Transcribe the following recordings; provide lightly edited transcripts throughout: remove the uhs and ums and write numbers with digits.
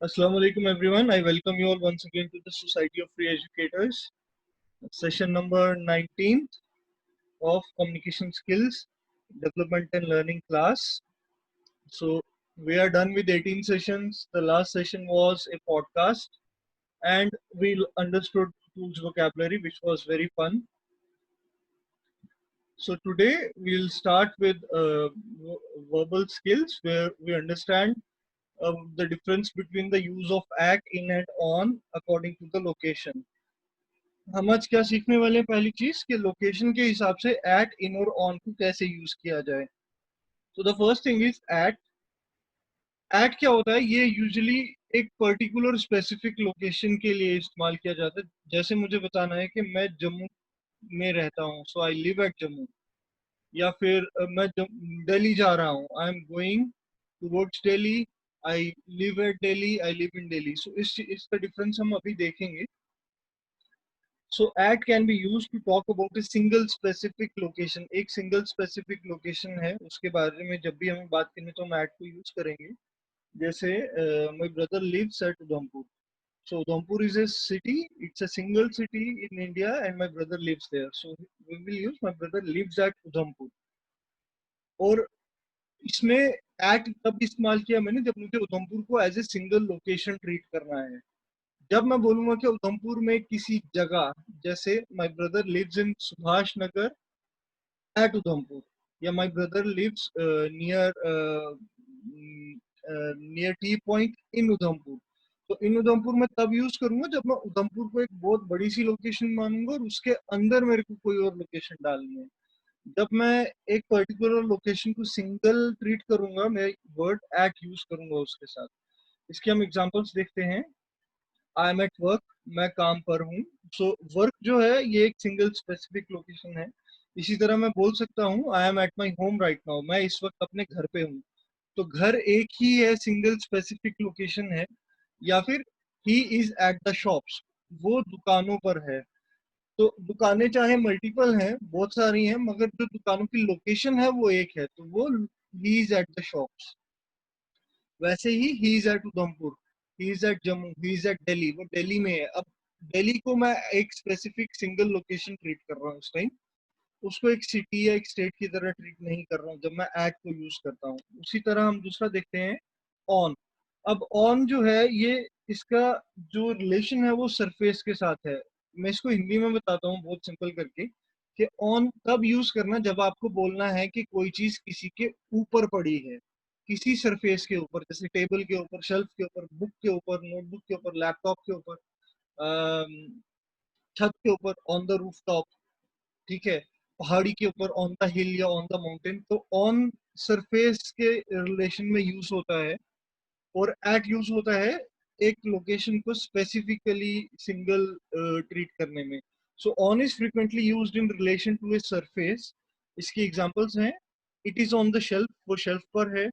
Assalamu alaikum everyone. I welcome you all once again to the Society of Free Educators, session number 19 of Communication Skills Development and Learning class. So we are done with 18 sessions. The last session was a podcast and we understood tools vocabulary, which was very fun. So today we'll start with verbal skills where we understand the difference between the use of at, in and on according to the location. हम आज क्या सीखने वाले हैं? पहली चीज कि location के हिसाब से एट, इन और ऑन को कैसे यूज किया जाए. So the first thing is at. At क्या होता है? ये यूजुअली एक पर्टिकुलर स्पेसिफिक लोकेशन के लिए इस्तेमाल किया जाता है. जैसे मुझे बताना है कि मैं जम्मू में रहता हूँ, so I live at Jammu. या फिर मैं दिल्ली जा रहा हूँ, I am going towards Delhi, I live at Delhi, I live in Delhi. So इसका डिफरेंस हम अभी देखेंगे. So at can be used to talk about a single specific location. एक single specific location है, उसके बारे में जब भी हमें बात करनी तो हम at को use करेंगे. जैसे my brother lives at Udhampur. So Udhampur is a city. It's a single city in India, and my brother lives there. So we will use my brother lives at Udhampur. और इसमें at तब इस्तेमाल किया मैंने जब मुझे उधमपुर को as a single location treat करना है. जब मैं बोलूंगा कि उधमपुर में किसी जगह, जैसे my brother lives in Subhash Nagar at Udhampur, या my brother lives near T point in Udhampur, तो इन उधमपुर में तब यूज करूंगा जब मैं उधमपुर को एक बहुत बड़ी सी लोकेशन मानूंगा और उसके अंदर मेरे को कोई और लोकेशन डालनी है. जब मैं एक पर्टिकुलर लोकेशन को सिंगल ट्रीट करूंगा, मैं वर्ड एट यूज करूंगा उसके साथ. इसके हम एग्जांपल्स देखते हैं. आई एम एट वर्क, मैं काम पर हूँ. सो वर्क जो है ये एक सिंगल स्पेसिफिक लोकेशन है. इसी तरह मैं बोल सकता हूँ I M at my home right now, मैं इस वक्त अपने घर पे हूँ. तो घर एक ही है, सिंगल स्पेसिफिक लोकेशन है. या फिर ही इज एट द शॉप्स, वो दुकानों पर है. तो दुकानें चाहे मल्टीपल हैं, बहुत सारी हैं, मगर जो दुकानों की लोकेशन है वो एक है, तो वो he is at the shops. वैसे he is at Udhampur, he is at Jammu, he is at Delhi, वो दिल्ली में है. अब दिल्ली को मैं एक स्पेसिफिक सिंगल लोकेशन ट्रीट कर रहा हूँ उस टाइम, उसको एक सिटी या एक स्टेट की तरह ट्रीट नहीं कर रहा हूँ जब मैं एट को यूज करता हूँ. उसी तरह हम दूसरा देखते हैं, ऑन. अब ऑन जो है ये, इसका जो रिलेशन है वो सरफेस के साथ है. मैं इसको हिंदी में बताता हूँ बहुत सिंपल करके, कि ऑन तब यूज करना जब आपको बोलना है कि कोई चीज किसी के ऊपर पड़ी है, किसी सरफेस के ऊपर, जैसे टेबल के ऊपर, शेल्फ के ऊपर, बुक के ऊपर, नोटबुक के ऊपर, लैपटॉप के ऊपर, छत के ऊपर, ऑन द रूफ टॉप. ठीक है, पहाड़ी के ऊपर, ऑन द हिल या ऑन द माउंटेन. तो ऑन सरफेस के रिलेशन में यूज होता है, और एट यूज होता है एक लोकेशन को स्पेसिफिकली सिंगल ट्रीट करने में. So on is frequently used in relation to a surface. इसकी एग्जांपल्स हैं, it is on the shelf, वो शेल्फ पर है.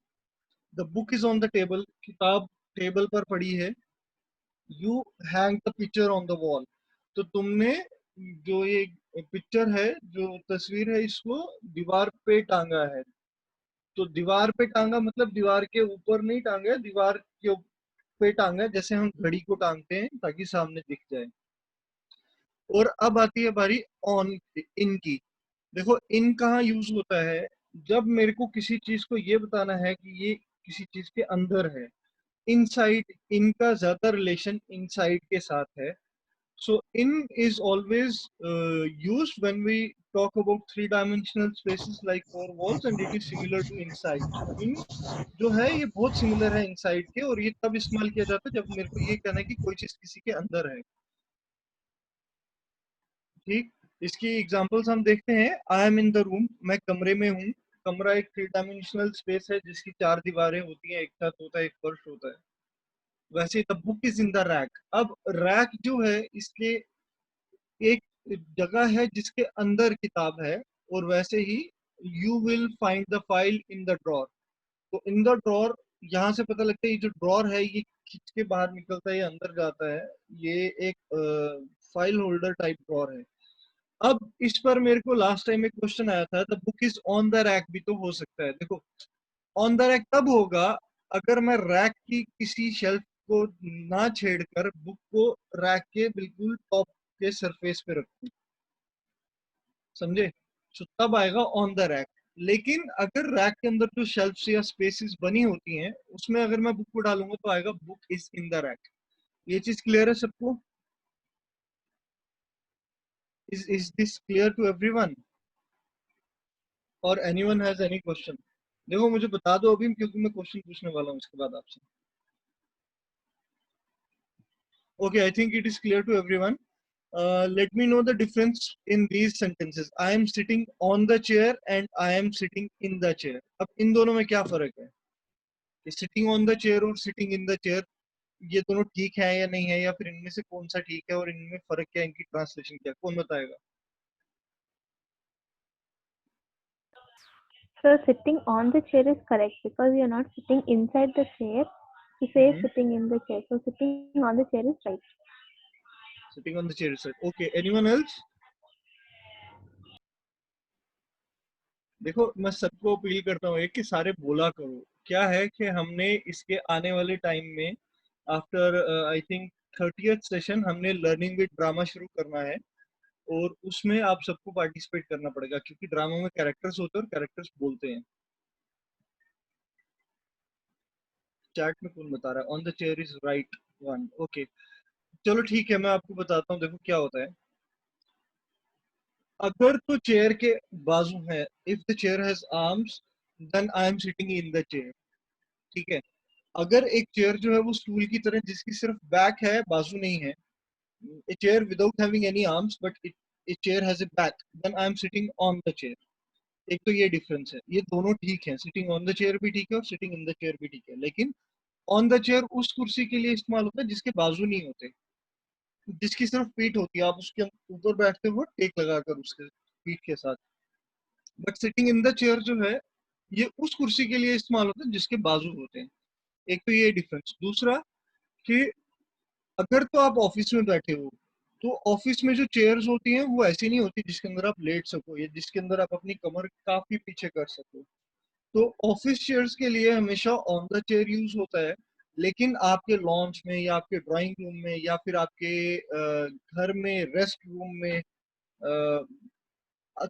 The book is on the table, किताब टेबल पर पड़ी है. You hang the picture on the wall, तो तुमने जो ये पिक्चर है, जो तस्वीर है, इसको दीवार पे टांगा है. तो दीवार पे टांगा मतलब दीवार के ऊपर नहीं टांगा है, दीवार के पे टांगा है, जैसे हम घड़ी को टांगते हैं ताकि सामने दिख जाए. और अब आती है बारी ऑन, इन की. देखो इन कहाँ यूज होता है? जब मेरे को किसी चीज को ये बताना है कि ये किसी चीज के अंदर है. इनसाइड, इनका ज्यादा रिलेशन इनसाइड के साथ है. So in is always used when we talk about three-dimensional spaces like four walls, and it is similar to inside. So in जो है ये बहुत सिमिलर है इनसाइड के, और ये तब इस्तेमाल किया जाता है जब मेरे को ये कहना है कि कोई चीज किसी के अंदर है. ठीक, इसकी एग्जांपल्स हम देखते हैं. I am in the room, मैं कमरे में हूँ. कमरा एक थ्री डायमेंशनल स्पेस है जिसकी चार दीवारें होती हैं, एक छत होता है, एक फर्श होता है. वैसे the book is in the rack. अब रैक जो है इसके एक जगह है जिसके अंदर किताब है. और वैसे ही you will find the file in the drawer. तो इन द ड्रॉर, यहाँ से पता लगता है ये जो ड्रॉर है ये खींच के बाहर निकलता है, ये अंदर जाता है. ये एक फाइल होल्डर टाइप ड्रॉर है. अब इस पर मेरे को लास्ट टाइम एक क्वेश्चन आया था, the book is on the rack भी तो हो सकता है. देखो, ऑन द रैक तब होगा अगर मैं रैक की किसी शेल्फ को ना छेड़कर बुक को रैक के बिल्कुल टॉप के सरफेस पे रखूं, समझे? सो तब आएगा ऑन द रैक। लेकिन अगर रैक के अंदर जो शेल्फ्स या स्पेसेस बनी होती हैं उसमें अगर मैं बुक को डालूंगा तो आएगा book is in the rack. ये चीज क्लियर है सबको? Is this clear to everyone और एनीवन हैज एनी क्वेश्चन? देखो मुझे बता दो अभी, क्योंकि मैं क्वेश्चन पूछने वाला हूँ इसके बाद आपसे। Okay, I think it is clear to everyone. Let me know the difference in these sentences. I am sitting on the chair and I am sitting in the chair. अब इन दोनों में क्या फर्क है? कि sitting on the chair और sitting in the chair ये दोनों ठीक है या नहीं है, या फिर इनमें से कौन सा ठीक है और इनमें फर्क क्या है, इनकी ट्रांसलेशन क्या है? कौन बताएगा? So sitting on the chair is correct because you're not sitting inside the chair. He says sitting in the chair. So sitting on the chair is right. Sitting on the chair is right. Okay, anyone else? देखो मैं सबको appeal करता हूँ एक कि सारे बोला करो। क्या है कि हमने इसके आने वाले टाइम में after I think 30th session हमने लर्निंग विद ड्रामा शुरू करना है, और उसमें आप सबको पार्टिसिपेट करना पड़ेगा क्योंकि ड्रामा में कैरेक्टर्स होते हैं और कैरेक्टर्स बोलते हैं। चैट में कौन बता रहा है on the chair is right one? Okay, चलो ठीक है, मैं आपको बताता हूँ। देखो क्या होता है, अगर तो चेयर के बाजू है, if the chair has arms then I am sitting in the chair, ठीक है? अगर एक चेयर जो है वो स्टूल की तरह जिसकी सिर्फ बैक है बाजू नहीं है, a chair without having any arms but a chair has a back, then I am sitting on the chair। एक तो ये डिफरेंस है, ये दोनों ठीक है, सिटिंग ऑन द चेयर भी ठीक है और सिटिंग इन द चेयर भी ठीक है। लेकिन ऑन द चेयर उस कुर्सी के लिए इस्तेमाल होता है जिसके बाजू नहीं होते, जिसकी सिर्फ पीठ होती है, आप उसके ऊपर बैठते हो टेक लगाकर उसके पीठ के साथ। But sitting in the chair जो है ये उस कुर्सी के लिए इस्तेमाल होता है जिसके बाजू होते हैं। एक तो ये डिफरेंस। दूसरा कि अगर तो आप ऑफिस में बैठे हो तो ऑफिस में जो चेयर्स होती हैं वो ऐसी नहीं होती जिसके अंदर आप लेट सको या जिसके अंदर आप अपनी कमर काफी पीछे कर सको। तो ऑफिस चेयर्स के लिए हमेशा ऑन द चेयर यूज होता है। लेकिन आपके लॉन्च में या आपके ड्राइंग रूम में या फिर आपके घर में रेस्ट रूम में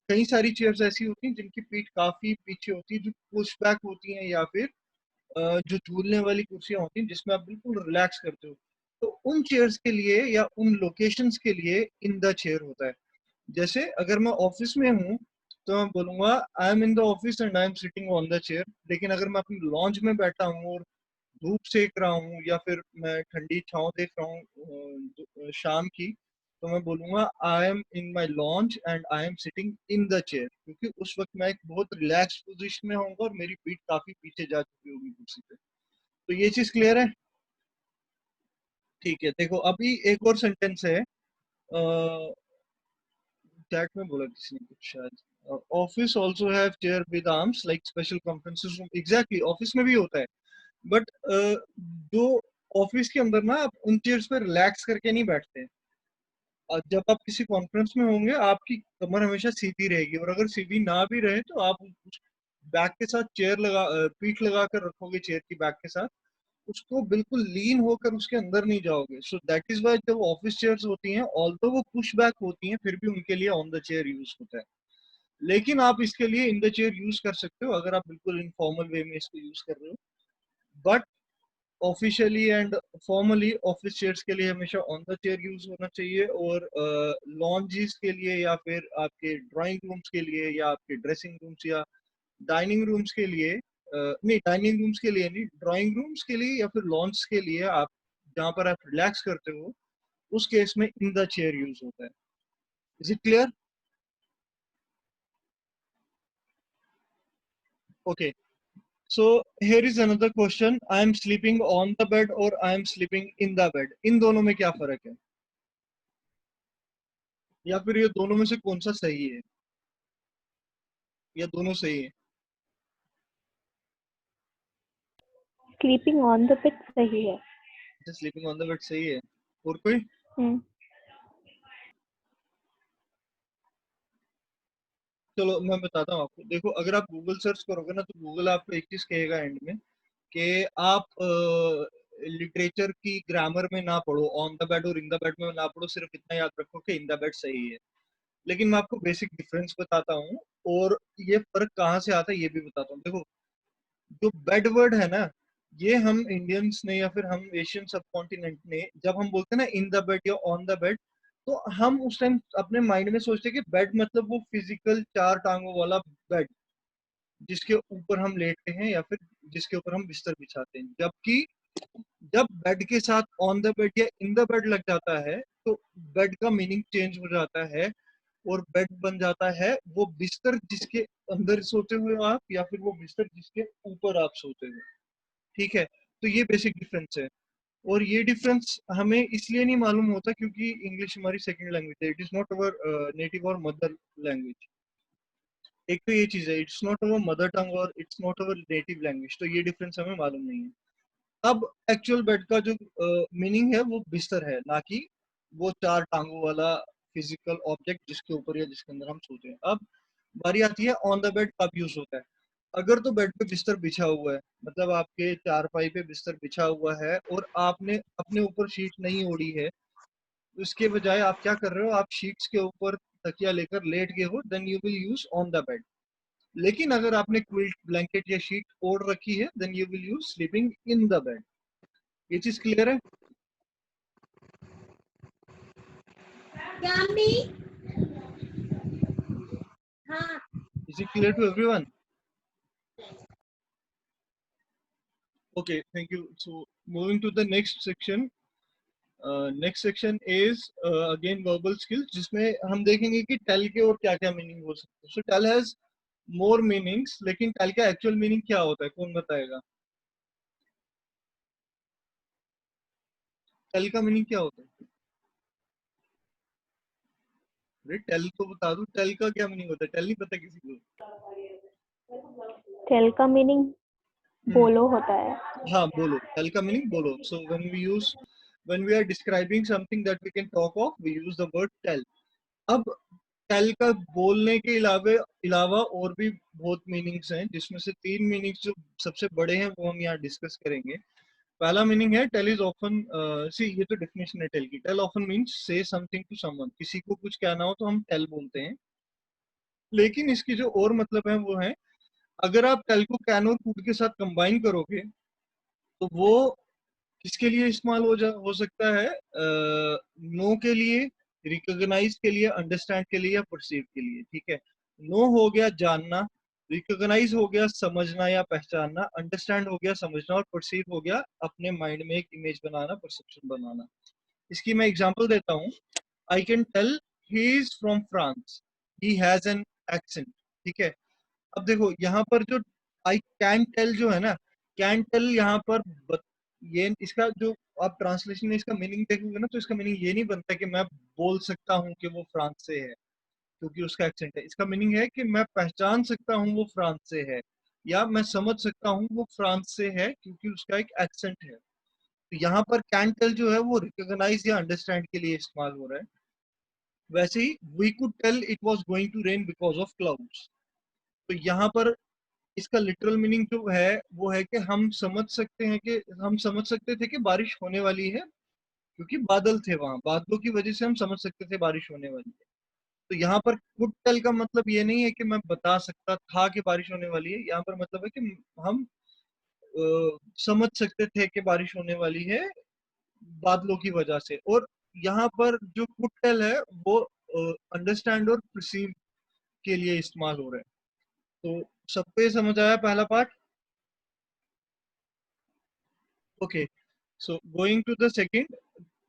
कई सारी चेयर्स ऐसी होती हैं जिनकी पीठ काफी पीछे होती है, जो पुश बैक होती हैं, या फिर जो झूलने वाली कुर्सियां होती हैं जिसमें आप बिल्कुल रिलैक्स करते हो। तो उन चेयर्स के लिए या उन लोकेशंस के लिए इन द चेयर होता है। जैसे अगर मैं ऑफिस में हूँ तो मैं बोलूंगा I am in the office and I am sitting on the chair. लेकिन अगर मैं अपनी लॉन्च में बैठा हूँ और धूप सेक रहा हूँ या फिर मैं ठंडी छांव देख रहा हूँ शाम की, तो मैं बोलूंगा I am in my launch and I am sitting in the chair, क्योंकि उस वक्त मैं एक बहुत रिलैक्स पोजिशन में होऊंगा और मेरी पीठ काफी पीछे जा चुकी होगी कुर्सी पे। तो ये चीज क्लियर है? ठीक है, देखो अभी एक और सेंटेंस है, चैट में बोला किसी ने कुछ शायद, office also have chair with arms like special conferences room. Exactly, office में भी होता है। बट जो ऑफिस के अंदर ना आप उन चेयर्स पे रिलैक्स करके नहीं बैठते। जब आप किसी कॉन्फ्रेंस में होंगे आपकी कमर हमेशा सीधी रहेगी, और अगर सीधी ना भी रहे तो आप बैक के साथ चेयर लगा पीठ लगा कर रखोगे चेयर की बैक के साथ, उसको बिल्कुल लीन होकर उसके अंदर नहीं जाओगे। सो दैट इज वाई जब ऑफिस चेयर्स होती हैं ऑल्दो वो पुश बैक होती हैं फिर भी उनके लिए ऑन द चेयर यूज होता है। लेकिन आप इसके लिए इन द चेयर यूज कर सकते हो अगर आप बिल्कुल इनफॉर्मल वे में इसको यूज कर रहे हो। But officially and formally office chairs के लिए हमेशा ऑन द चेयर यूज होना चाहिए, और लॉन्जीज के लिए या फिर आपके ड्राइंग रूम्स के लिए या आपके ड्रेसिंग रूम्स या डाइनिंग रूम्स के लिए नहीं, डाइनिंग रूम्स के लिए नहीं, ड्राइंग रूम्स के लिए या फिर लॉन्च के लिए आप जहाँ पर आप रिलैक्स करते हो उस केस में इन द चेयर यूज होता है। Is it clear? Okay, so here is another question, I am sleeping on the bed or I am sleeping in the bed, इन दोनों में क्या फर्क है, या फिर ये दोनों में से कौन सा सही है, या दोनों सही है? Sleeping on the bed सही है। स्लीपिंग ऑन द बेड सही है। और कोई? चलो मैं बताता हूँ आपको। देखो अगर आप गूगल सर्च करोगे ना तो गूगल आपको एक चीज कहेगा एंड में कि आप लिटरेचर की ग्रामर में ना पढ़ो, ऑन द बेड और इन द बेड में ना पढ़ो, सिर्फ इतना याद रखो कि इन द बेड सही है। लेकिन मैं आपको बेसिक डिफरेंस बताता हूँ और ये फर्क कहाँ से आता है ये भी बताता हूँ। देखो, जो बेड वर्ड है ना, ये हम इंडियंस ने या फिर हम एशियन सब कॉन्टिनेंट ने जब हम बोलते हैं ना इन द बेड या ऑन द बेड, तो हम उस टाइम अपने माइंड में सोचते हैं कि बेड मतलब वो फिजिकल 4 टांगों वाला बेड जिसके ऊपर हम लेटते हैं या फिर जिसके ऊपर हम बिस्तर बिछाते हैं। जबकि जब बेड के साथ ऑन द बेड या इन द बेड लग जाता है तो बेड का मीनिंग चेंज हो जाता है और बेड बन जाता है वो बिस्तर जिसके अंदर सोते हुए आप या फिर वो बिस्तर जिसके ऊपर आप सोते हुए। ठीक है, तो ये बेसिक डिफरेंस है। और ये डिफरेंस हमें इसलिए नहीं मालूम होता क्योंकि इंग्लिश हमारी सेकंड लैंग्वेज है, it is not our native or mother language. एक तो ये चीज है, it's not our mother tongue और it's not our native language, तो ये डिफरेंस हमें मालूम नहीं है। अब एक्चुअल बेड का जो मीनिंग है वो बिस्तर है, ना कि वो 4 टांगों वाला फिजिकल ऑब्जेक्ट जिसके ऊपर या जिसके अंदर हम सोते हैं। अब बारी आती है ऑन द बेड कब यूज होता है। अगर तो बेड पे बिस्तर बिछा हुआ है, मतलब आपके चारपाई पे बिस्तर बिछा हुआ है और आपने अपने ऊपर शीट नहीं ओढ़ी है, उसके बजाय आप क्या कर रहे हो, आप शीट्स के ऊपर तकिया लेकर लेट गए हो, then you will use on the bed. लेकिन अगर आपने क्विल्ट ब्लैंकेट या शीट ओढ़ रखी है, then you will use sleeping in the bed. ये चीज क्लियर है? हाँ। Is it clear to everyone? Okay, thank you. So moving to the next section. Next section is again verbal skills, जिसमें हम देखेंगे कि टेल के और क्या क्या मीनिंग हो सकते हैं। So tell has more meanings, लेकिन टेल का एक्चुअल मीनिंग क्या होता है, कौन बताएगा? टेल का मीनिंग क्या होता है? अरे टेल तो बता दो, टेल का क्या मीनिंग होता है? टेल नहीं पता किसी को? टेल का मीनिंग बोलो होता है। हाँ, बोलो। टेल का मीनिंग बोलो। So when we are describing something that we can talk of, we use the word tell. अब टेल का बोलने के अलावा और भी बहुत मीनिंग्स हैं, जिसमें से 3 मीनिंग्स जो सबसे बड़े हैं वो हम यहाँ डिस्कस करेंगे। पहला मीनिंग है टेल इज ऑफन, सी ये तो डेफिनेशन है टेल की। Tell often means say something to someone, किसी को कुछ कहना हो तो हम टेल बोलते हैं। लेकिन इसकी जो और मतलब है वो है, अगर आप टेल को कैन और कुड के साथ कंबाइन करोगे तो वो किसके लिए इस्तेमाल हो सकता है? नो के लिए, रिकॉग्नाइज के लिए, अंडरस्टैंड के लिए या परसीव के लिए। ठीक है, नो हो गया जानना, रिकॉग्नाइज हो गया समझना या पहचानना, अंडरस्टैंड हो गया समझना और परसीव हो गया अपने माइंड में एक इमेज बनाना, परसेप्शन बनाना। इसकी मैं एग्जांपल देता हूँ। I can tell he is from France, he has an accent. ठीक है, अब देखो यहाँ पर जो आई कैन टेल जो है ना, कैन टेल यहाँ पर ये इसका जो आप ट्रांसलेशन में इसका मीनिंग देखोगे ना, तो इसका मीनिंग ये नहीं बनता कि मैं बोल सकता हूँ कि वो फ्रांस से है क्योंकि उसका एक्सेंट है। इसका मीनिंग है कि मैं पहचान सकता हूँ वो फ्रांस से है, या मैं समझ सकता हूँ वो फ्रांस से है क्योंकि उसका एक एक्सेंट है। तो यहाँ पर कैन टेल जो है वो रिकॉग्नाइज या अंडरस्टैंड के लिए इस्तेमाल हो रहा है। वैसे ही we could tell it was going to rain because of clouds. तो यहाँ पर इसका लिटरल मीनिंग जो है वो है कि हम समझ सकते थे कि बारिश होने वाली है क्योंकि बादल थे वहां, बादलों की वजह से हम समझ सकते थे बारिश होने वाली है। तो यहाँ पर कुड टेल का मतलब ये नहीं है कि मैं बता सकता था कि बारिश होने वाली है, यहाँ पर मतलब है कि हम समझ सकते थे कि बारिश होने वाली है बादलों की वजह से। और यहाँ पर जो कुड टेल है वो अंडरस्टैंड और परसीव के लिए इस्तेमाल हो रहा है। तो सबको ये समझ आया पहला part? Okay, so going to the second.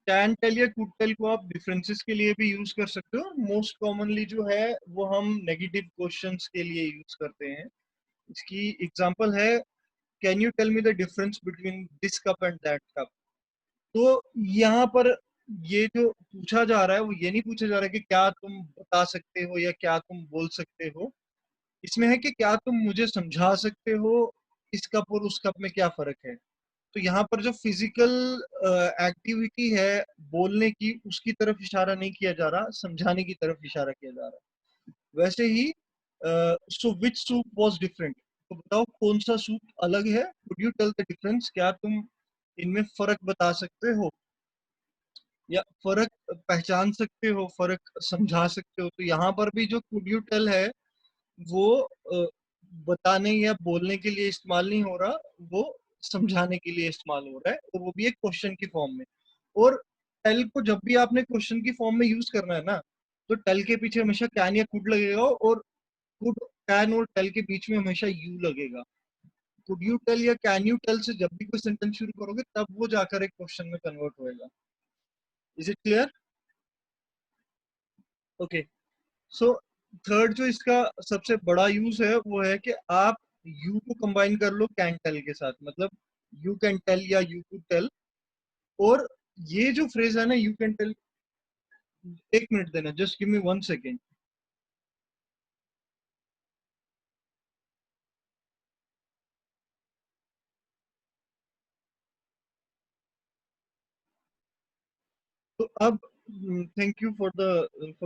Can tell या कुड टेल को आप डिफरेंसेस के लिए भी यूज कर सकते हो। मोस्ट कॉमनली जो है वो हम नेगेटिव क्वेश्चंस के लिए यूज करते हैं। इसकी एग्जांपल है, can you tell me the difference between this cup and that cup. तो यहाँ पर ये जो पूछा जा रहा है वो ये नहीं पूछा जा रहा है कि क्या तुम बता सकते हो या क्या तुम बोल सकते हो, इसमें है कि क्या तुम मुझे समझा सकते हो इस कप और उस कप में क्या फर्क है। तो यहाँ पर जो फिजिकल एक्टिविटी है बोलने की, उसकी तरफ इशारा नहीं किया जा रहा, समझाने की तरफ इशारा किया जा रहा है। वैसे ही so which soup was different, तो बताओ कौन सा सूप अलग है। Could you tell the difference, क्या तुम इनमें फर्क बता सकते हो या फर्क पहचान सकते हो, फर्क समझा सकते हो? तो यहाँ पर भी जो कुड यू टेल है वो बताने या बोलने के लिए इस्तेमाल नहीं हो रहा, वो समझाने के लिए इस्तेमाल हो रहा है, और वो भी एक क्वेश्चन की फॉर्म में। और टेल को जब भी आपने क्वेश्चन की फॉर्म में यूज करना है ना, तो टेल के पीछे हमेशा कैन या कुड लगेगा, और कुड कैन और टेल के बीच में हमेशा यू लगेगा। कुड यू टेल या कैन यू टेल से जब भी कोई सेंटेंस शुरू करोगे तब वो जाकर एक क्वेश्चन में कन्वर्ट होएगा। Is it clear? Okay. So third जो इसका सबसे बड़ा यूज है वो है कि आप यू को कंबाइन कर लो कैन टेल के साथ, मतलब यू कैन टेल या यू कुड टेल। और ये जो फ्रेज है ना यू कैन टेल, एक मिनट देना, जस्ट गिव मी 1 सेकेंड। तो अब thank you for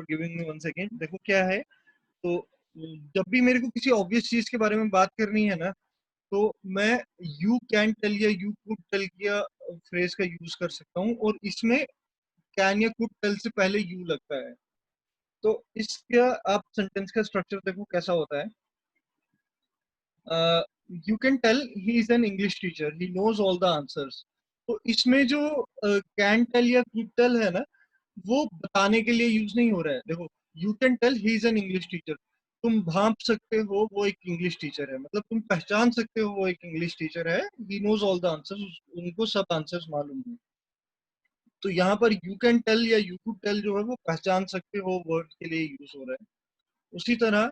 giving me 1 second. देखो क्या है, तो जब भी मेरे को किसी ऑब्वियस चीज के बारे में बात करनी है ना, तो मैं यू कैन टेल या यू कुड टेल या फ्रेज का यूज कर सकता हूँ, और इसमें कैन या कुड टेल से पहले यू लगता है। तो इसका आप सेंटेंस का स्ट्रक्चर देखो कैसा होता है। You can tell he is an English teacher, he knows all the answers. तो इसमें जो कैन टेल या कुड टेल है ना, वो बताने के लिए यूज नहीं हो रहा है। देखो, you can tell he is an English teacher, तुम भांप सकते हो वो एक इंग्लिश टीचर है, मतलब तुम पहचान सकते हो वो एक इंग्लिश टीचर है। He knows all the answers, उनको सब आंसर्स मालूम है। तो यहाँ पर यू कैन टेल या यू कुड टेल जो है वो पहचान सकते हो वर्ड के लिए यूज हो रहा है। उसी तरह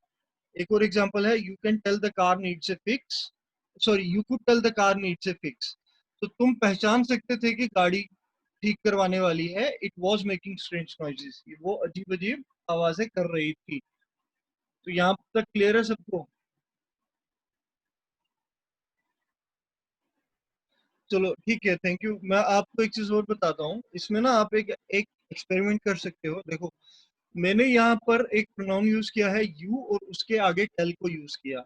एक और एग्जांपल है, you can tell the car needs a fix, sorry you could tell the car needs a fix. तो तुम पहचान सकते थे कि गाड़ी ठीक करवाने वाली है। It was making strange noises, वो अजीब अजीब आवाजें कर रही थी। तो यहाँ तक क्लियर है सबको? चलो ठीक है, थैंक यू। मैं आपको एक चीज और बताता हूँ, इसमें ना आप एक एक एक्सपेरिमेंट कर सकते हो। देखो, मैंने यहाँ पर एक प्रोनाउन यूज किया है यू, और उसके आगे टेल को यूज किया।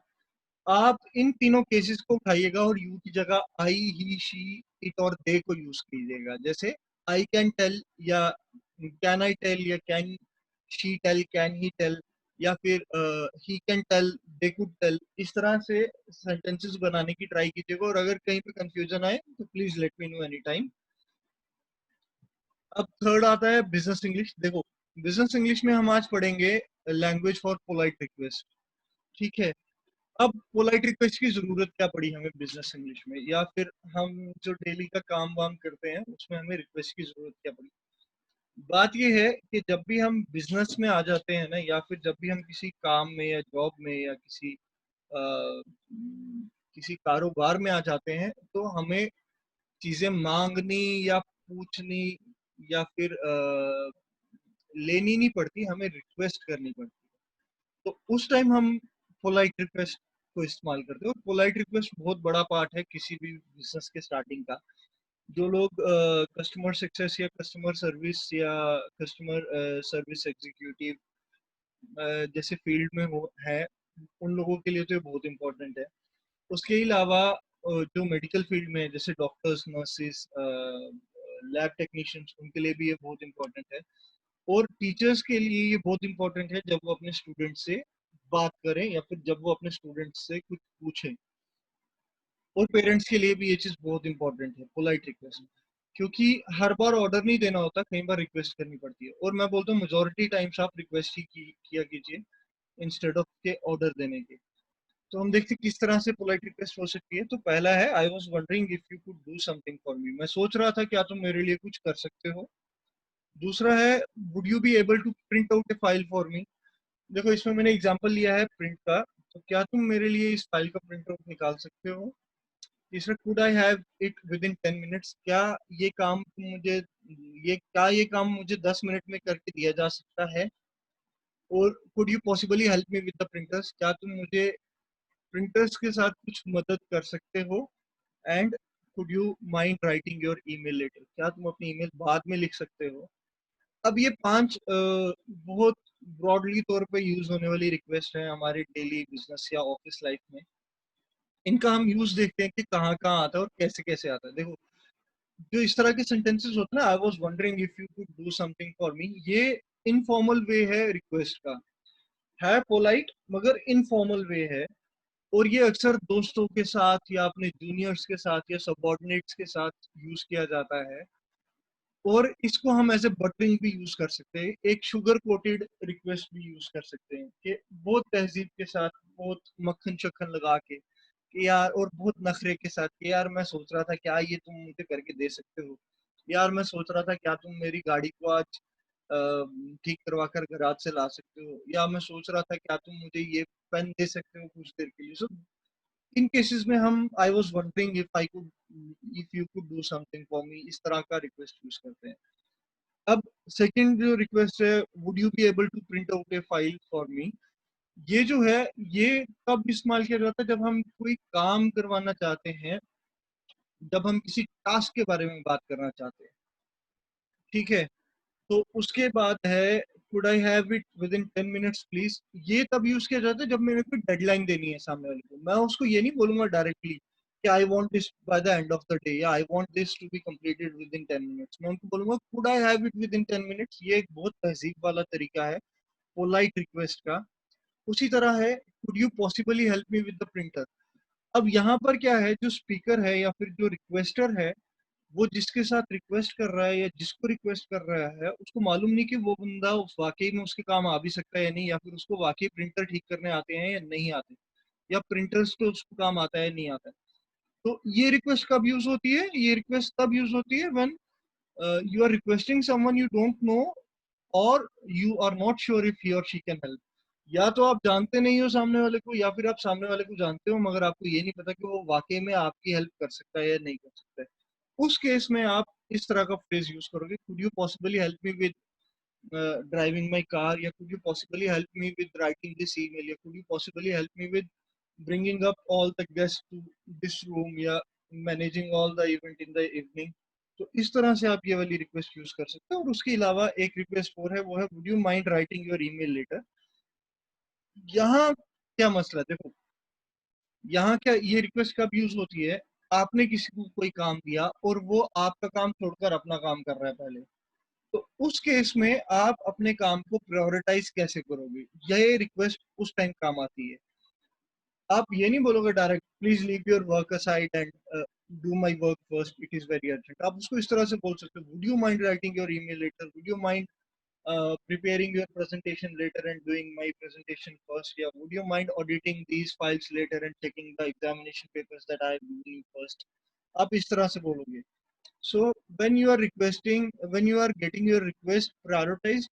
आप इन तीनों केसेस को उठाइएगा और यू की जगह आई, ही, शी, इट और दे को यूज कीजिएगा। जैसे आई कैन टेल, या कैन आई टेल, या can she tell, can he tell, या फिर he can tell, they could tell. इस तरह से सेंटेंसेस बनाने की ट्राई कीजिएगा, और अगर कहीं पे कंफ्यूजन आए तो please let me no any time. अब थर्ड आता है बिजनेस इंग्लिश। देखो, बिजनेस इंग्लिश में हम आज पढ़ेंगे लैंग्वेज फॉर पोलाइट रिक्वेस्ट। ठीक है। अब पोलाइट रिक्वेस्ट की जरूरत क्या पड़ी हमें बिजनेस इंग्लिश में, या फिर हम जो डेली का काम वाम करते हैं उसमें हमें रिक्वेस्ट की जरूरत क्या पड़ी? बात यह है कि जब भी हम बिजनेस में आ जाते हैं ना, या फिर जब भी हम किसी काम में या जॉब में या किसी कारोबार में आ जाते हैं, तो हमें चीजें मांगनी या पूछनी या फिर लेनी नहीं पड़ती, हमें रिक्वेस्ट करनी पड़ती। तो उस टाइम हम पोलाइट रिक्वेस्ट को इस्तेमाल करते हैं, और पोलाइट रिक्वेस्ट बहुत बड़ा पार्ट है किसी भी बिजनेस के स्टार्टिंग का। जो लोग कस्टमर सक्सेस या कस्टमर सर्विस या कस्टमर सर्विस एग्जीक्यूटिव जैसे फील्ड में हो है, उन लोगों के लिए तो ये बहुत इंपॉर्टेंट है। उसके अलावा जो मेडिकल फील्ड में है, जैसे डॉक्टर्स, नर्सेस, लैब टेक्नीशियंस, उनके लिए भी ये बहुत इंपॉर्टेंट है। और टीचर्स के लिए ये बहुत इंपॉर्टेंट है जब वो अपने स्टूडेंट से बात करें, या फिर जब वो अपने स्टूडेंट से कुछ पूछें। और पेरेंट्स के लिए भी ये चीज बहुत इंपॉर्टेंट है, पोलाइट रिक्वेस्ट। क्योंकि हर बार ऑर्डर नहीं देना होता, कई बार रिक्वेस्ट करनी पड़ती है, और मैं बोलता हूँ मेजोरिटी टाइम्स आप रिक्वेस्ट ही किया कीजिए इंस्टेड ऑफ के ऑर्डर देने के। तो हम देखते हैं किस तरह से पोलाइट रिक्वेस्ट हो सकती है। तो पहला है, I was wondering if you could do something for me, मैं सोच रहा था क्या तुम मेरे लिए कुछ कर सकते हो। दूसरा है, would you be able to print out a file for me. देखो, इसमें मैंने एग्जांपल लिया है प्रिंट का, तो क्या तुम मेरे लिए इस फाइल का प्रिंट आउट निकाल सकते हो। तीसरा, could I have it within 10 minutes, क्या ये काम तुम मुझे ये काम मुझे 10 मिनट में करके दिया जा सकता है। और could you possibly help me with the printers, क्या तुम मुझे प्रिंटर्स के साथ कुछ मदद कर सकते हो। And could you mind writing your email letter, क्या तुम अपनी ईमेल बाद में लिख सकते हो। अब ये पांच बहुत ब्रॉडली तौर पे यूज होने वाली रिक्वेस्ट है हमारे डेली बिजनेस या ऑफिस लाइफ में। इनका हम यूज देखते हैं कि कहाँ कहाँ आता है और कैसे कैसे आता है। देखो, जो इस तरह के सेंटेंसेस होते हैं ना, I was wondering if you could do something for me, ये इनफॉर्मल वे है रिक्वेस्ट का, है पोलाइट मगर इनफॉर्मल वे है। और ये अक्सर दोस्तों के साथ या अपने जूनियर्स के साथ या सबॉर्डिनेट्स के साथ यूज किया जाता है। और इसको हम एज ए बटरिंग भी यूज कर सकते हैं, एक शुगर कोटेड रिक्वेस्ट भी यूज कर सकते हैं कि बहुत तहजीब के साथ, बहुत मक्खन शक्खन लगा के कि यार, और बहुत नखरे के साथ कि यार मैं सोच रहा था क्या ये तुम मुझे करके दे सकते हो, यार मैं सोच रहा था क्या तुम मेरी गाड़ी को आज ठीक करवा कर गराज से ला सकते हो, या मैं सोच रहा था क्या तुम मुझे ये पेन दे सकते हो कुछ देर के लिए। सो इन केसेस में हम I was wondering if you could do something for me, इस तरह का रिक्वेस्ट यूज करते हैं। अब सेकंड जो रिक्वेस्ट है, would you be able to print out a file for me, ये जो है ये कब इस्तेमाल किया जाता है, जब हम कोई काम करवाना चाहते हैं, जब हम किसी टास्क के बारे में बात करना चाहते हैं, ठीक है। तो उसके बाद है could I have it within 10 minutes please, ये तब यूज किया जाता है जब मेरे को डेडलाइन देनी है सामने वाले को। मैं उसको ये नहीं बोलूंगा डायरेक्टली कि I want this by the end of the day या I want this to be completed within 10 minutes. मैं उनको बोलूंगा could I have it within 10 minutes. ये एक बहुत तहजीब वाला तरीका है पोलाइट रिक्वेस्ट का। उसी तरह है could you possibly help me with the printer. अब यहाँ पर क्या है, जो स्पीकर है या फिर जो रिक्वेस्टर है, वो जिसके साथ रिक्वेस्ट कर रहा है या जिसको रिक्वेस्ट कर रहा है, उसको मालूम नहीं कि वो बंदा उस वाकई में उसके काम आ भी सकता है या नहीं, या फिर उसको वाकई प्रिंटर ठीक करने आते हैं या नहीं आते, या प्रिंटर्स तो उसको काम आता है नहीं आता है। तो ये रिक्वेस्ट कब यूज होती है, ये रिक्वेस्ट तब यूज होती है when you are requesting someone you don't know और you are not sure if he or she can help. या तो आप जानते नहीं हो सामने वाले को, या फिर आप सामने वाले को जानते हो मगर आपको ये नहीं पता कि वो वाकई में आपकी हेल्प कर सकता है या नहीं कर सकता है। उस केस में आप इस तरह का फ्रेज यूज करोगे, could you possibly help me with driving my car, या could you possibly help me with writing this email, या could you possibly help me with bringing up all the guest to this room, या managing all the event in the evening. तो इस तरह से आप ये वाली रिक्वेस्ट यूज कर सकते हो। और उसके अलावा एक रिक्वेस्ट और है, वो है would you mind writing your email letter. यहाँ क्या मसला है देखो, यहाँ क्या ये रिक्वेस्ट कब यूज होती है, आपने किसी को कोई काम दिया और वो आपका काम छोड़कर अपना काम कर रहा है पहले, तो उस केस में आप अपने काम को प्रायोरिटाइज कैसे करोगे, यह रिक्वेस्ट उस टाइम काम आती है। आप ये नहीं बोलोगे direct please leave your work aside and do my work first, it is very urgent. आप उसको इस तरह से बोल सकते हो, would you mind writing your email letter, would you mind preparing your presentation later and doing my presentation first, yeah, would you mind auditing these files later and checking the examination papers that I have given you first। आप इस तरह से बोलोगे। So when you are requesting, when you are getting your request prioritized,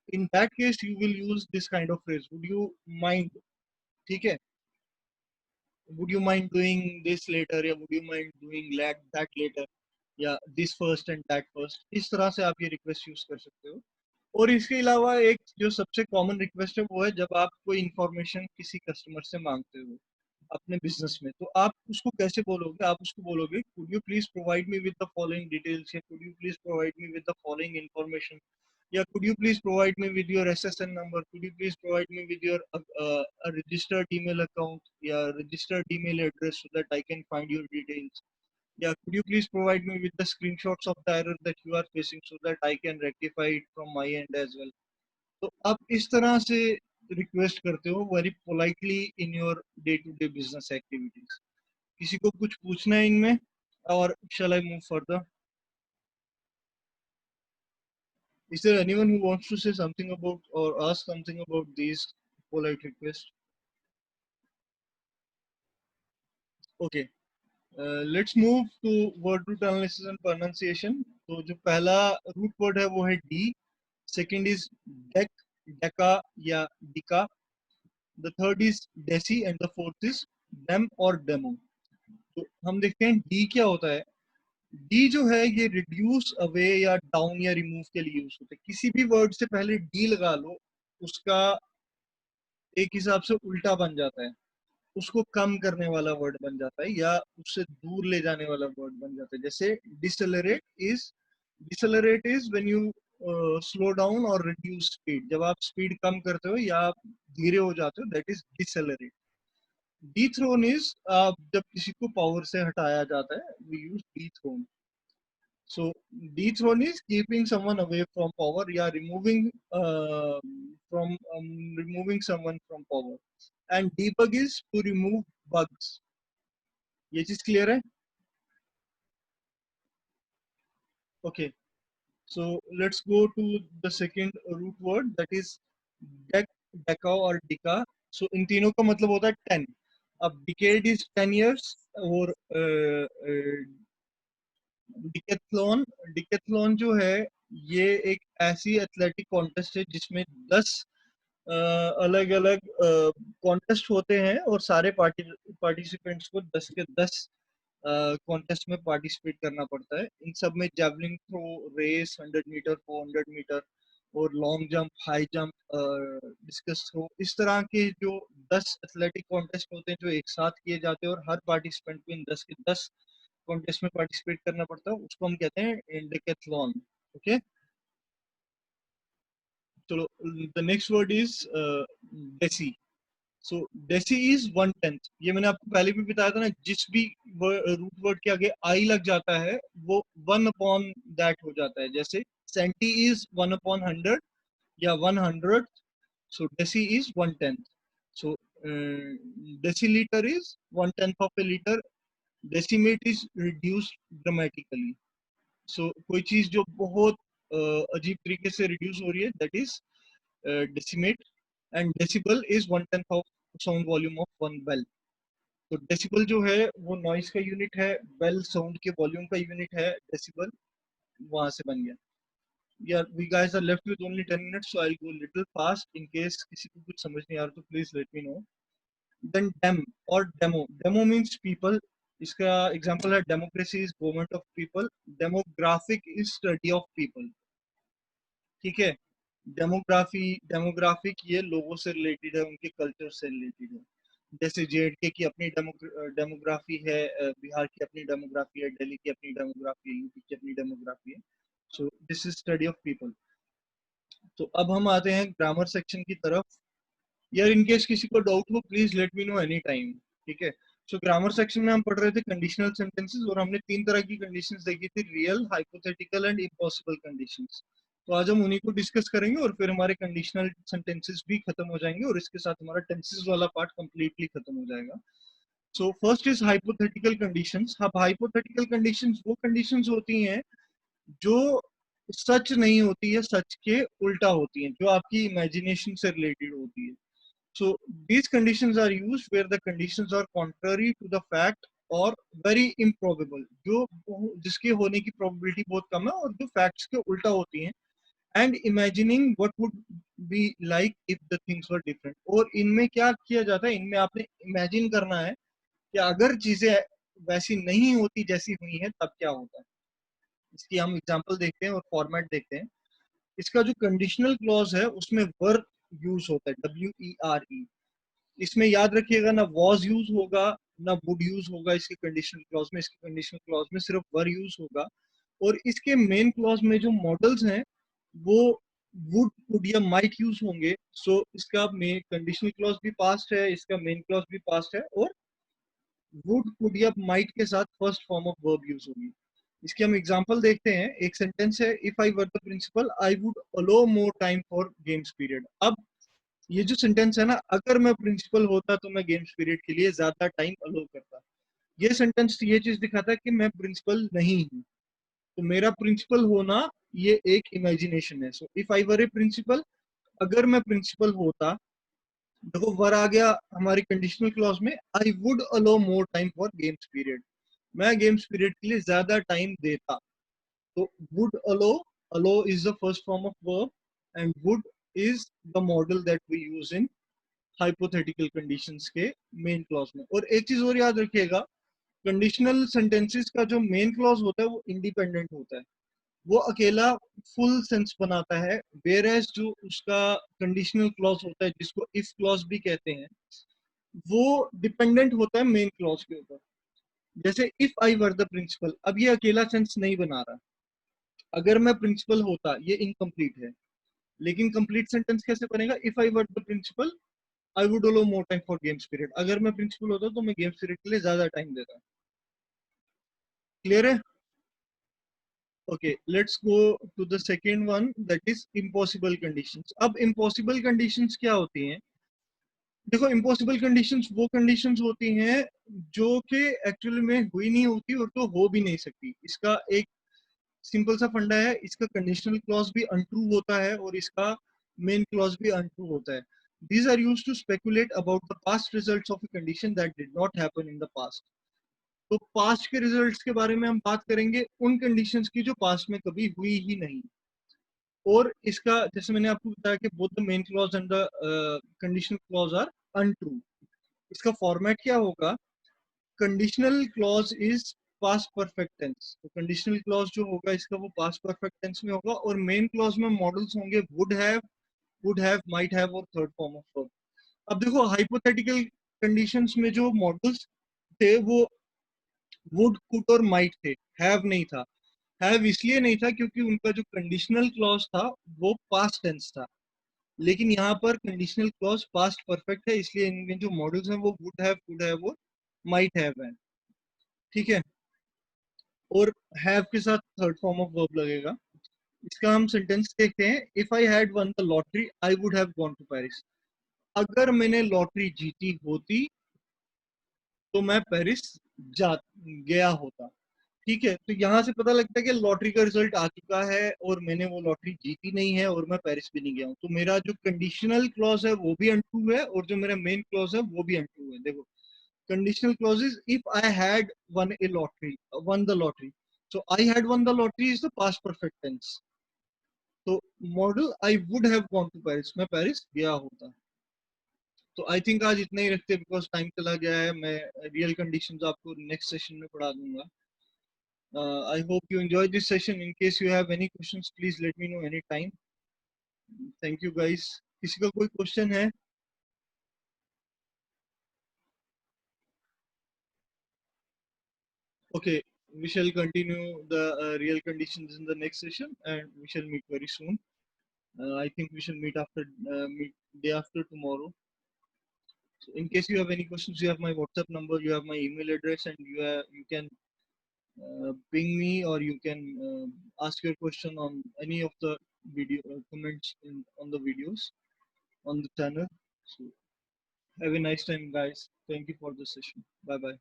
in that case you will use this kind of phrase, would you mind, ठीक है, would you mind doing this later, या would you mind doing that later, या this first and that first। इस तरह से आप ये request use कर सकते हो। और इसके अलावा एक जो सबसे कॉमन रिक्वेस्ट है, वो है जब आप कोई इंफॉर्मेशन किसी कस्टमर से मांगते हो अपने बिजनेस में, तो आप उसको कैसे बोलोगे, आप उसको बोलोगे could you please provide me with the following details, या could you please provide me with the following information, या could you please provide me with your SSN number, could you please provide me with your a registered email account, या registered email address so that I can find your details, yeah, could you please provide me with the screenshots of the error that you are facing so that I can rectify it from my end as well। तो आप इस तरह से request करते हो very politely in your day to day business activities. किसी को कुछ पूछना है इनमें, और shall I move further? Is there anyone who wants to say something about or ask something about these polite requests? Okay, let's move to word root analysis and pronunciation। तो जो पहला रूट वर्ड है वो है de, second is dec, deca या deka, the third is deci and the fourth is dem or demo. तो हम देखते हैं डी क्या होता है। डी जो है ये रिड्यूस, अवे या डाउन या रिमूव के लिए यूज होता है। किसी भी वर्ड से पहले डी लगा लो, उसका एक हिसाब से उल्टा बन जाता है, उसको कम करने वाला वर्ड बन जाता है या उससे दूर ले जाने वाला वर्ड बन जाता है। जैसे decelerate is, decelerate is when you slow down और रिड्यूस स्पीड, जब आप स्पीड कम करते हो या आप धीरे हो जाते हो, that is decelerate. Dethrone is जब किसी को पावर से हटाया जाता है, we use dethrone. So dethrone is keeping someone away from power, yeah, from removing someone from power. And debug is to remove bugs. ये चीज क्लियर है? Okay, so let's go to the second root word, that is dec, deca और dica. So इन तीनों का मतलब होता है 10. अब decade is 10 years और डिकेथलॉन डिकेथलॉन जो है ये एक ऐसी एथलेटिक कॉन्टेस्ट है जिसमें 10 अलग अलग कॉन्टेस्ट होते हैं और सारे पार्टिसिपेंट्स को 10 के 10 कॉन्टेस्ट में पार्टिसिपेट करना पड़ता है. इन सब में javelin throw, race, 100 metre, 400 metre और long jump, high jump, discus throw, इस तरह के जो 10 एथलेटिक कॉन्टेस्ट होते हैं जो एक साथ किए जाते हैं और हर पार्टिसिपेंट को इन 10 के 10 कॉन्टेस्ट में पार्टिसिपेट करना पड़ता है, उसको हम कहते हैं डेकेथलॉन. ओके, चलो the next word is deci. So deci is 1/10. ये मैंने आपको पहले भी बताया था ना, जिस भी रूट वर्ड के आगे आई लग जाता है वो 1 अपॉन दैट हो जाता है. जैसे सेंटी इज 1/100 या 100. So deci is 1/10. So decilitre is 1/10 of a litre. Decimate is reduced dramatically. So कोई चीज जो बहुत अजीब तरीके से रिड्यूस हो रही है, that is decimate. And decibel is 1/10 of sound volume of one bel. तो डेसिबल जो है वो नॉइस का यूनिट है, बेल साउंड के वॉल्यूम का यूनिट है, डेसिबल वहां से बन गया. यार we guys are left with only 10 minutes, so I will go little fast. In case किसी को कुछ समझ नहीं आ रहा तो please let me know. Then डेम or demo. Demo means people. इसका एग्जांपल है democracy is government of people. Demographic is study of people. ठीक है, डेमोग्राफिक ये लोगों से रिलेटेड है, उनके कल्चर से रिलेटेड है. जैसे जेएंडके की अपनी डेमोग्राफी है, बिहार की अपनी डेमोग्राफी है, दिल्ली की अपनी डेमोग्राफी है, यूपी की अपनी डेमोग्राफी है. So this is study of people. तो अब हम आते हैं ग्रामर सेक्शन की तरफ. यार इन केस किसी को डाउट हो please let me no any time. ठीक है, सो ग्रामर सेक्शन में हम पढ़ रहे थे कंडीशनल सेंटेंसेस और हमने 3 तरह की कंडीशंस देखी थी, real, hypothetical and impossible conditions. तो आज हम उन्हीं को डिस्कस करेंगे और फिर हमारे कंडीशनल सेंटेंसेस भी खत्म हो जाएंगे और इसके साथ हमारा टेंसेस वाला पार्ट कंप्लीटली खत्म हो जाएगा. So first is hypothetical conditions. अब हाइपोथेटिकल कंडीशंस वो कंडीशंस होती हैं जो सच नहीं होती है, सच के उल्टा होती हैं, जो आपकी इमेजिनेशन से रिलेटेड होती है. So these conditions are used where the conditions are contrary to the fact or very improbable, जो जिसके होने की probability बहुत कम है और जो facts के उल्टा होती हैं. And imagining what would be like if the things were different. और इनमें क्या किया जाता है, इनमें आपने imagine करना है कि अगर चीजें वैसी नहीं होती जैसी हुई हैं तब क्या होता है. इसकी हम एग्जांपल देखते हैं और फॉर्मेट देखते हैं. इसका जो कंडीशनल क्लॉज है उसमें वर यूज होता है, WERE. इसमें याद रखिएगा ना वॉज यूज होगा ना वुड यूज होगा इसके कंडीशनल क्लॉज में. इसके कंडीशनल क्लॉज में सिर्फ वर यूज होगा. और इसके मेन क्लॉज में जो मॉडल्स हैं वो वुड, कुड या माइट यूज होंगे. सो इसका मेन कंडीशनल क्लॉज भी पास्ट है, इसका मेन क्लॉज भी पास्ट है और वुड, कुड या माइट के साथ first form of verb use होगी. इसके हम एग्जांपल देखते हैं. एक सेंटेंस है, if I were the principal I would allow more time for games period. अब ये जो सेंटेंस है ना, अगर मैं प्रिंसिपल होता तो मैं गेम्स पीरियड के लिए ज्यादा टाइम अलो करता. ये सेंटेंस ये चीज दिखाता है कि मैं प्रिंसिपल नहीं हूँ. तो मेरा प्रिंसिपल होना ये एक इमेजिनेशन है. So if I were A principal, अगर मैं प्रिंसिपल होता, देखो वर आ गया हमारी कंडीशनल क्लॉज में, I would allow more time for games period. मैं गेम्स पीरियड के लिए ज्यादा टाइम देता. तो would allow, allow is the first form of verb and would is the modal that we use in hypothetical conditions के main clause में. और एक चीज और याद रखिएगा, कंडीशनल सेंटेंसेस का जो मेन क्लॉज होता है वो इंडिपेंडेंट होता है, वो अकेला फुल सेंस बनाता है. वेयर एज जो उसका कंडीशनल क्लॉज होता है जिसको इफ क्लॉज भी कहते हैं, वो डिपेंडेंट होता है मेन क्लॉज के ऊपर. जैसे if I were the principal, अब ये अकेला सेंस नहीं बना रहा. अगर मैं प्रिंसिपल होता, ये इनकम्प्लीट है. लेकिन कंप्लीट सेंटेंस कैसे बनेगा, if I were the principal I would allow more time for games period. अगर मैं प्रिंसिपल होता तो मैं गेम्स पीरियड के लिए ज्यादा टाइम देता. क्लियर है? Okay, let's go to the second one, that is impossible conditions. अब impossible conditions क्या होती हैं? देखो, impossible conditions वो conditions होती हैं जो कि एक्चुअली में हुई नहीं होती और तो हो भी नहीं सकती. इसका एक सिंपल सा फंडा है, इसका कंडीशनल क्लॉज भी अनट्रू होता है और इसका मेन क्लॉज भी अनट्रू होता है. These are used to speculate about the past results of a condition that did not happen in the past. तो पास्ट के रिजल्ट्स के बारे में हम बात करेंगे उन कंडीशंस की जो पास्ट में कभी हुई ही नहीं. और इसका जैसे मैंने आपको बताया कि both the main clause and the conditional clause are untrue. इसका फॉर्मेट क्या होगा? Conditional clause is past perfect tense. तो कंडीशनल क्लॉज जो होगा इसका वो पास्ट परफेक्ट टेंस में होगा और मेन क्लॉज में मॉडल्स होंगे वुड हैव, माइट हैव और थर्ड फॉर्म ऑफ वर्ब. अब देखो, हाइपोथेटिकल कंडीशंस में जो मॉडल्स थे वो वुड, कुड और माइट थे, हैव नहीं था. हैव इसलिए नहीं था क्योंकि उनका जो कंडीशनल क्लॉज था वो पास्ट टेंस था. लेकिन यहाँ पर कंडीशनल क्लॉज पास्ट परफेक्ट है, इसलिए इनमें जो मॉडल्स हैं वो वुड हैव, कुड हैव और माइट हैव है. ठीक है. और हैव के साथ थर्ड फॉर्म ऑफ वर्ब लगेगा. इसका हम सेंटेंस देखते हैं. If I had won the lottery I would have gone to Paris. अगर मैंने लॉटरी जीती होती तो मैं पेरिस जा गया होता. ठीक है. तो यहाँ से पता लगता है कि लॉटरी का रिजल्ट आ चुका है और मैंने वो लॉटरी जीती नहीं है और मैं पेरिस भी नहीं गया हूँ. तो मेरा जो कंडीशनल क्लॉज है वो भी अनट्रू है और जो मेरा मेन क्लॉज है वो भी अनट्रू है. देखो, conditional clauses, if I had won the lottery. So I had won the lottery is the past perfect tense. तो modal I would have gone to Paris, मैं पेरिस गया होता. तो आई थिंक आज इतना ही रखते हैं बिकॉज टाइम चला गया है. मैं रियल कंडीशंस आपको नेक्स्ट सेशन में पढ़ा दूंगा. I hope you enjoyed this session. In case you have any questions, please let me know anytime. Thank you guys. किसी का कोई क्वेश्चन है? Okay, we shall continue the real conditions in the next session, and we shall meet very soon. I think we shall meet after meet day after tomorrow. So in case you have any questions, you have my WhatsApp number, you have my email address, and you can ping me or you can ask your question on any of the video comments on the videos on the channel. So have a nice time, guys. Thank you for the session. Bye bye.